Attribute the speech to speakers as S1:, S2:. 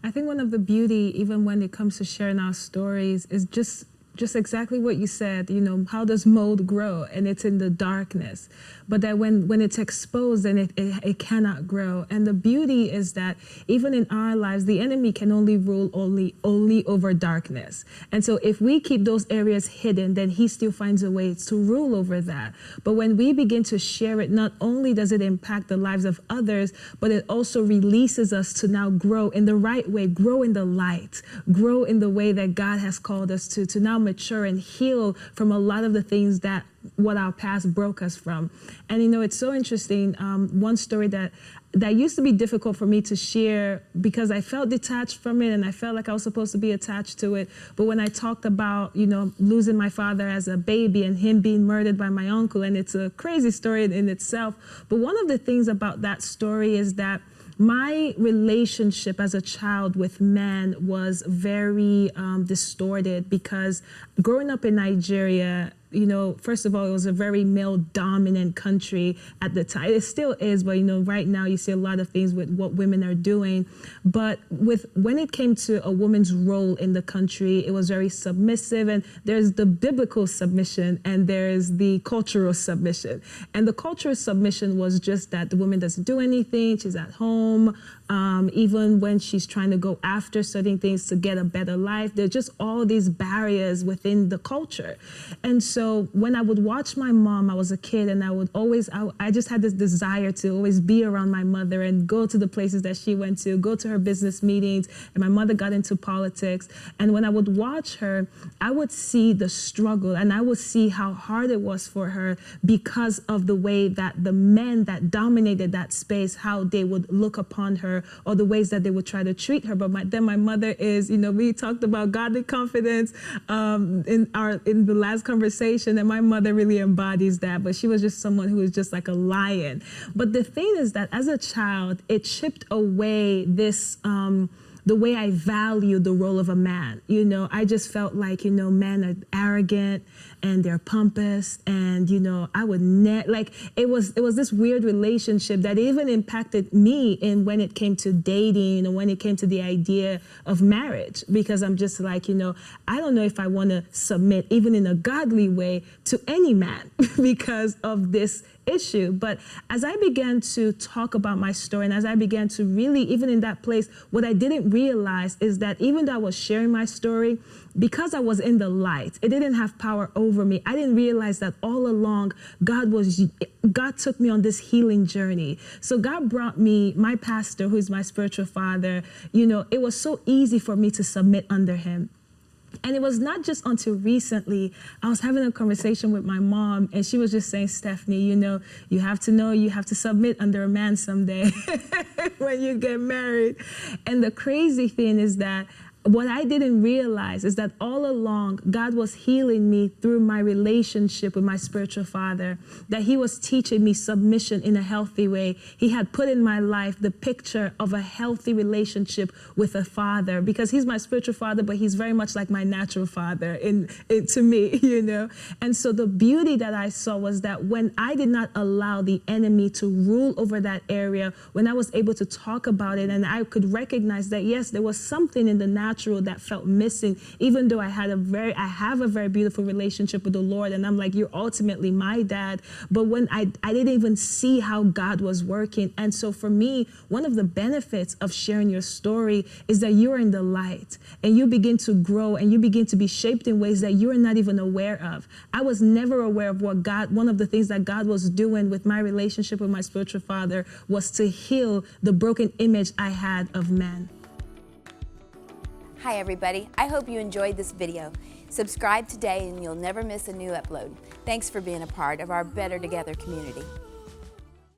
S1: I think one of the beauty, even when it comes to sharing our stories, is just exactly what you said. You know, how does mold grow? And it's in the darkness. But that when it's exposed, then it cannot grow. And the beauty is that even in our lives, the enemy can only rule only over darkness. And so if we keep those areas hidden, then he still finds a way to rule over that. But when we begin to share it, not only does it impact the lives of others, but it also releases us to now grow in the right way, grow in the light, grow in the way that God has called us to now mature and heal from a lot of the things that what our past broke us from. And you know, it's so interesting. One story that used to be difficult for me to share because I felt detached from it and I felt like I was supposed to be attached to it. But when I talked about, you know, losing my father as a baby and him being murdered by my uncle, and it's a crazy story in itself. But one of the things about that story is that my relationship as a child with men was very distorted because growing up in Nigeria, you know, first of all, it was a very male-dominant country at the time. It still is, but, you know, right now you see a lot of things with what women are doing. But when it came to a woman's role in the country, it was very submissive. And there's the biblical submission and there's the cultural submission. And the cultural submission was just that the woman doesn't do anything, she's at home. Even when she's trying to go after certain things to get a better life, there's just all these barriers within the culture. And so when I would watch my mom, I was a kid, and I just had this desire to always be around my mother and go to the places that she went to, go to her business meetings, and my mother got into politics. And when I would watch her, I would see the struggle, and I would see how hard it was for her because of the way that the men that dominated that space, how they would look upon her, or the ways that they would try to treat her. But then my mother is, you know, we talked about godly confidence in the last conversation, and my mother really embodies that. But she was just someone who was just like a lion. But the thing is that as a child, it chipped away this the way I value the role of a man. You know, I just felt like, you know, men are arrogant and they're pompous, and, you know, I would like, it was this weird relationship that even impacted me in when it came to dating, and when it came to the idea of marriage, because I'm just like, you know, I don't know if I want to submit even in a godly way to any man because of this issue. But as I began to talk about my story, and as I began to really, even in that place, what I didn't realize is that even though I was sharing my story, because I was in the light, it didn't have power over me. I didn't realize that all along, God took me on this healing journey. So God brought me my pastor, who is my spiritual father. You know, it was so easy for me to submit under him. And it was not just until recently, I was having a conversation with my mom, and she was just saying, Stephanie, you know you have to submit under a man someday when you get married. And the crazy thing is that what I didn't realize is that all along, God was healing me through my relationship with my spiritual father, that he was teaching me submission in a healthy way. He had put in my life the picture of a healthy relationship with a father, because he's my spiritual father, but he's very much like my natural father to me, you know? And so the beauty that I saw was that when I did not allow the enemy to rule over that area, when I was able to talk about it, and I could recognize that, yes, there was something in the natural that felt missing, even though I have a very beautiful relationship with the Lord, and I'm like, you're ultimately my dad. But when I didn't even see how God was working. And so for me, one of the benefits of sharing your story is that you're in the light, and you begin to grow, and you begin to be shaped in ways that you're not even aware of. I was never aware of one of the things that God was doing with my relationship with my spiritual father was to heal the broken image I had of men.
S2: Hi everybody, I hope you enjoyed this video. Subscribe today and you'll never miss a new upload. Thanks for being a part of our Better Together community.